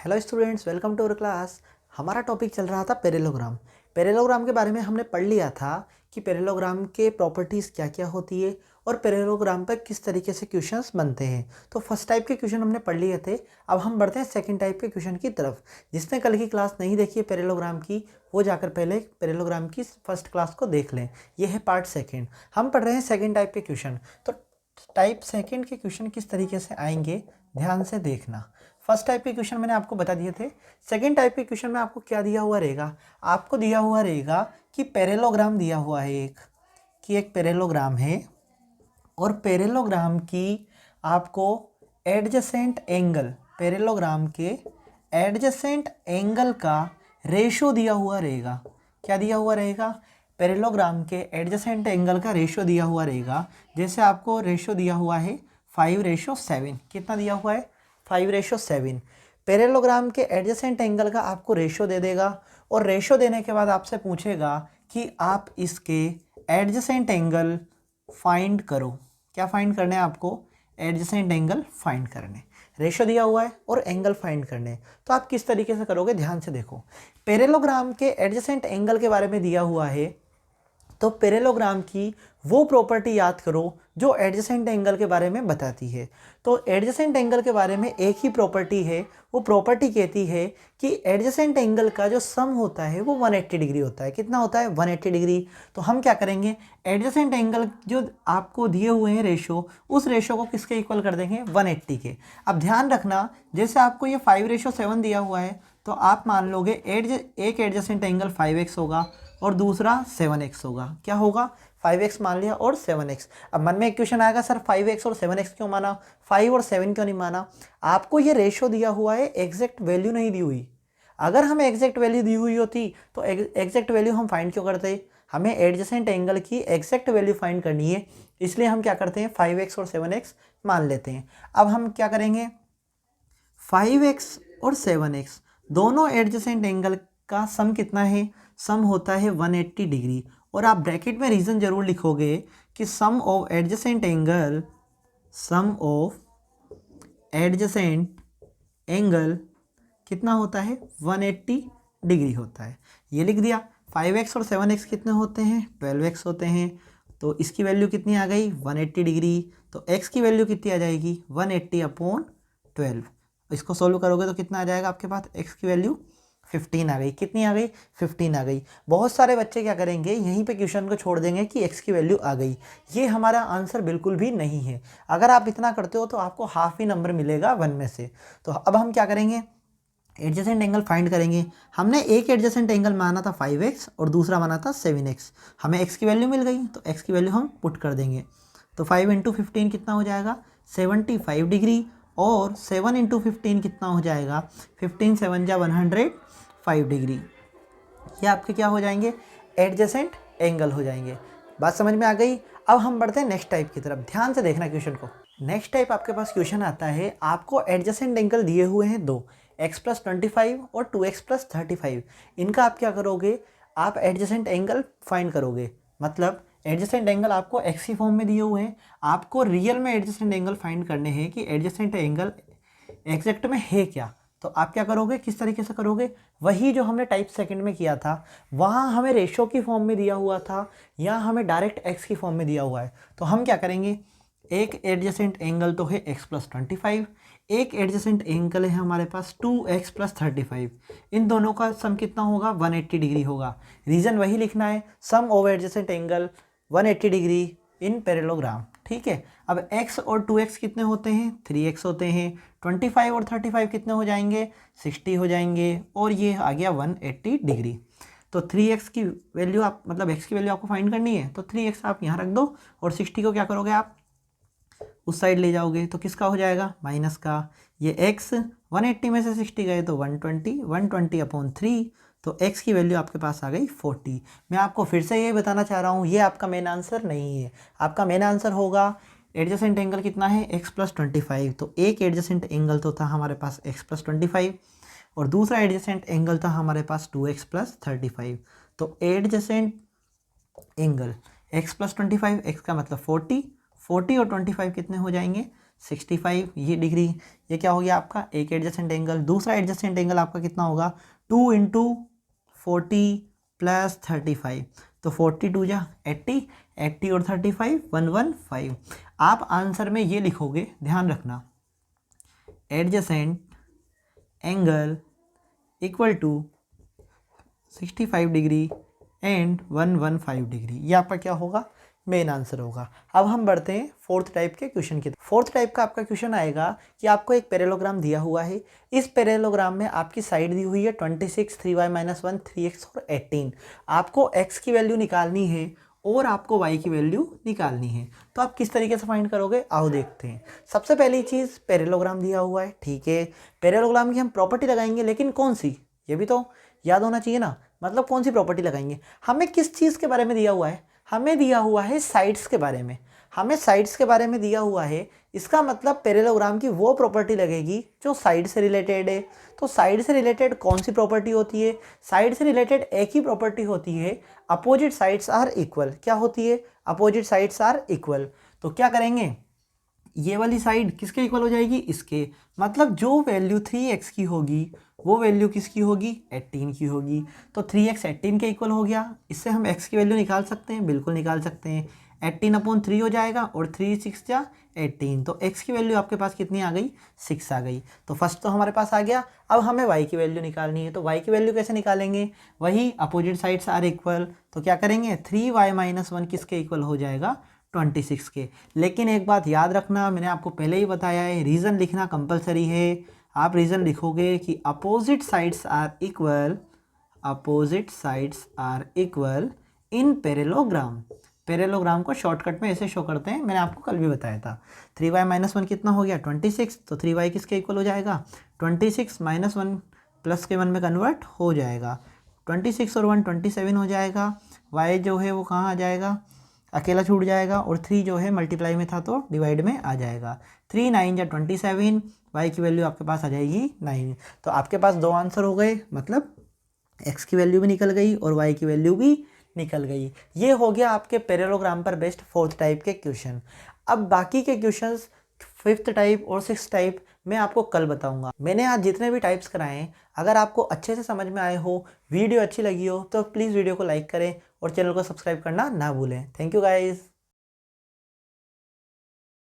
Hello students, welcome to our class. हमारा topic चल रहा था पैरेललोग्राम। पैरेललोग्राम के बारे में हमने पढ़ लिया था कि पैरेललोग्राम के प्रॉपर्टीज़ क्या क्या होती है और पैरेललोग्राम पर किस तरीके से क्वेश्चंस बनते हैं। तो फर्स्ट टाइप के क्वेश्चन हमने पढ़ लिए थे। अब हम बढ़ते हैं सेकंड टाइप के क्वेश्चन की तरफ। जिसने कल की क्लास नहीं देखी है पैरेललोग्राम की, वो जाकर पहले पैरेललोग्राम की फर्स्ट क्लास को देख लें। ये है पार्ट सेकेंड। हम पढ़ रहे हैं सेकेंड टाइप के क्वेश्चन। तो टाइप सेकेंड के क्वेश्चन किस तरीके से आएंगे, ध्यान से देखना। फर्स्ट टाइप के क्वेश्चन मैंने आपको बता दिए थे। सेकंड टाइप के क्वेश्चन में आपको क्या दिया हुआ रहेगा, आपको दिया हुआ रहेगा कि पैरेललोग्राम दिया हुआ है एक पैरेललोग्राम है और पैरेललोग्राम की आपको एडजेसेंट एंगल, पैरेललोग्राम के एडजेसेंट एंगल का रेशो दिया हुआ रहेगा। क्या दिया हुआ रहेगा? पैरेललोग्राम के एडजेसेंट एंगल का रेशो दिया हुआ रहेगा। जैसे आपको रेशो दिया हुआ है 5:7। कितना दिया हुआ है? 5:7। पैरेललोग्राम के एडजेसेंट एंगल का आपको रेशो दे देगा और रेशो देने के बाद आपसे पूछेगा कि आप इसके एडजेसेंट एंगल फाइंड करो। क्या फाइंड करने हैं आपको? एडजेसेंट एंगल फाइंड करने। रेशो दिया हुआ है और एंगल फाइंड करने। तो आप किस तरीके से करोगे, ध्यान से देखो। पैरेललोग्राम के एडजेसेंट एंगल के बारे में दिया हुआ है, तो पैरेललोग्राम की वो प्रॉपर्टी याद करो जो एडजेसेंट एंगल के बारे में बताती है। तो एडजेसेंट एंगल के बारे में एक ही प्रॉपर्टी है। वो प्रॉपर्टी कहती है कि एडजेसेंट एंगल का जो सम होता है वो 180 डिग्री होता है। कितना होता है? 180 डिग्री। तो हम क्या करेंगे, एडजेसेंट एंगल जो आपको दिए हुए हैं रेशो, उस रेशो को किसके इक्वल कर देंगे? 180 के। अब ध्यान रखना, जैसे आपको ये 5:7 दिया हुआ है, तो आप मान लोगे एक एडजेसेंट एंगल 5x होगा और दूसरा 7x होगा। क्या होगा? 5x मान लिया और 7x। अब मन में एक क्वेश्चन आएगा, सर 5x और 7x क्यों माना, 5 और 7 क्यों नहीं माना? आपको ये रेशो दिया हुआ है, एग्जैक्ट वैल्यू नहीं दी हुई। अगर हमें एग्जैक्ट वैल्यू दी हुई होती तो एग्जैक्ट वैल्यू हम फाइंड क्यों करते? हमें एडजेसेंट एंगल की एग्जैक्ट वैल्यू फाइंड करनी है, इसलिए हम क्या करते हैं, 5x और 7x मान लेते हैं। अब हम क्या करेंगे, 5x और 7x दोनों एडजेसेंट एंगल का सम कितना है? सम होता है 180 डिग्री। और आप ब्रैकेट में रीजन जरूर लिखोगे कि सम ऑफ एडजेसेंट एंगल कितना होता है? 180 डिग्री होता है। ये लिख दिया। 5x और 7x कितने होते हैं? 12x होते हैं। तो इसकी वैल्यू कितनी आ गई? 180 डिग्री। तो x की वैल्यू कितनी आ जाएगी? 180/12। इसको सोल्व करोगे तो कितना आ जाएगा आपके पास? x की वैल्यू 15 आ गई। कितनी आ गई? 15 आ गई। बहुत सारे बच्चे क्या करेंगे, यहीं पे क्वेश्चन को छोड़ देंगे कि x की वैल्यू आ गई। ये हमारा आंसर बिल्कुल भी नहीं है। अगर आप इतना करते हो तो आपको हाफ ही नंबर मिलेगा 1 में से। तो अब हम क्या करेंगे, एडजेसेंट एंगल फाइंड करेंगे। हमने एक एडजेसेंट एंगल माना था 5x और दूसरा माना था 7x। हमें x की वैल्यू मिल गई, तो x की वैल्यू हम पुट कर देंगे। तो 5 × 15 कितना हो जाएगा? 75 डिग्री। और 7 × 15 कितना हो जाएगा? 15 7 जा 105 डिग्री। ये आपके क्या हो जाएंगे? एडजेसेंट एंगल हो जाएंगे। बात समझ में आ गई? अब हम बढ़ते हैं नेक्स्ट टाइप की तरफ। ध्यान से देखना क्वेश्चन को। नेक्स्ट टाइप आपके पास क्वेश्चन आता है, आपको एडजेसेंट एंगल दिए हुए हैं दो, x+25 और 2x+35। इनका आप क्या करोगे, आप एडजेसेंट एंगल फाइंड करोगे। मतलब एडजेसेंट एंगल आपको x की फॉर्म में दिए हुए हैं, आपको रियल में एडजेसेंट एंगल फाइंड करने हैं कि एडजेसेंट एंगल एग्जैक्ट में है क्या। तो आप क्या करोगे, किस तरीके से करोगे? वही जो हमने टाइप सेकंड में किया था, वहाँ हमें रेशो की फॉर्म में दिया हुआ था, या हमें डायरेक्ट x की फॉर्म में दिया हुआ है। तो हम क्या करेंगे, एक एडजेसेंट एंगल तो है x+25, एक एडजेसेंट एंगल है हमारे पास 2x+35। इन दोनों का सम कितना होगा? 180 डिग्री होगा। रीजन वही लिखना है, sum of adjacent angle 180 degree in parallelogram. ठीक है। अब x और 2x कितने होते हैं? 3x होते हैं। 25 और 35 कितने हो जाएंगे? 60 हो जाएंगे। और ये आ गया 180 डिग्री। तो 3x की वैल्यू आप, मतलब x की वैल्यू आपको फाइंड करनी है, तो 3x आप यहाँ रख दो और 60 को क्या करोगे, आप उस साइड ले जाओगे। तो किसका हो जाएगा? माइनस का। ये x 180 में से 60 गए तो 120, 120/3। तो x की वैल्यू आपके पास आ गई 40। मैं आपको फिर से ये बताना चाह रहा हूँ, ये आपका मेन आंसर नहीं है। आपका मेन आंसर होगा, एडजेसेंट एंगल कितना है? x+25। तो एक एडजेसेंट एंगल तो था हमारे पास x+25 और दूसरा एडजेसेंट एंगल था हमारे पास 2x+35। तो एडजेसेंट एंगल x+25, x का मतलब 40 और 25 कितने हो जाएंगे? 65 ये डिग्री, ये क्या हो गया आपका एक एडजेसेंट एंगल। दूसरा एडजेसेंट एंगल आपका कितना होगा 2 इंटू 40 प्लस 35, तो 42 जा 80, 80 और 35 115। आप आंसर में ये लिखोगे, ध्यान रखना, adjacent angle equal to 65 degree and 115 degree, ये आपका क्या होगा मेन आंसर होगा। अब हम बढ़ते हैं फोर्थ टाइप के क्वेश्चन की। फोर्थ टाइप का आपका क्वेश्चन आएगा कि आपको एक पैरेललोग्राम दिया हुआ है, इस पैरेललोग्राम में आपकी साइड दी हुई है 26, 3y-1, 3x और 18। आपको x की वैल्यू निकालनी है और आपको y की वैल्यू निकालनी है। तो आप किस तरीके से फाइंड करोगे, आओ देखते हैं। सबसे पहली चीज़ पैरेललोग्राम दिया हुआ है, ठीक है, पैरेललोग्राम की हम प्रॉपर्टी लगाएंगे, लेकिन कौन सी, ये भी तो याद होना चाहिए ना, मतलब कौन सी प्रॉपर्टी लगाएंगे। हमें किस चीज़ के बारे में दिया हुआ है, हमें दिया हुआ है साइड्स के बारे में, हमें साइड्स के बारे में दिया हुआ है। इसका मतलब पैरेललोग्राम की वो प्रॉपर्टी लगेगी जो साइड से रिलेटेड है। तो साइड से रिलेटेड कौन सी प्रॉपर्टी होती है, साइड से रिलेटेड एक ही प्रॉपर्टी होती है, अपोजिट साइड्स आर इक्वल। क्या होती है, अपोजिट साइड्स आर इक्वल। तो क्या करेंगे, ये वाली साइड किसके इक्वल हो जाएगी, इसके, मतलब जो वैल्यू 3x की होगी वो वैल्यू किसकी होगी, 18 की होगी। तो 3x 18 के इक्वल हो गया। इससे हम x की वैल्यू निकाल सकते हैं, बिल्कुल निकाल सकते हैं। 18/3 हो जाएगा और 3 6 जा 18, तो x की वैल्यू आपके पास कितनी आ गई, 6 आ गई। तो फर्स्ट तो हमारे पास आ गया। अब हमें y की वैल्यू निकालनी है, तो y की वैल्यू कैसे निकालेंगे, वही अपोजिट साइड्स आर इक्वल। तो क्या करेंगे, 3y-1 किसके इक्वल हो जाएगा, 26 के। लेकिन एक बात याद रखना, मैंने आपको पहले ही बताया है, रीज़न लिखना कंपलसरी है। आप रीज़न लिखोगे कि opposite sides are equal, opposite sides are equal in parallelogram. Parallelogram को शॉर्टकट में ऐसे शो करते हैं, मैंने आपको कल भी बताया था। 3y-1 कितना हो गया, 26, तो 3y किसके इक्वल हो जाएगा, 26 -1 प्लस के 1 में कन्वर्ट हो जाएगा। 26 और 1 27 हो जाएगा। y जो है वो कहाँ आ जाएगा, अकेला छूट जाएगा, और 3 जो है मल्टीप्लाई में था तो डिवाइड में आ जाएगा। 3 9 जा 27, y की वैल्यू आपके पास आ जाएगी 9। तो आपके पास दो आंसर हो गए, मतलब x की वैल्यू भी निकल गई और y की वैल्यू भी निकल गई। ये हो गया आपके पैरेललोग्राम पर बेस्ड फोर्थ टाइप के क्वेश्चन। अब बाकी के क्वेश्चंस फिफ्थ टाइप और सिक्स टाइप मैं आपको कल बताऊंगा। मैंने आज जितने भी टाइप्स कराए हैं, अगर आपको अच्छे से समझ में आए हो, वीडियो अच्छी लगी हो, तो प्लीज़ वीडियो को लाइक करें और चैनल को सब्सक्राइब करना ना भूलें। Thank you guys.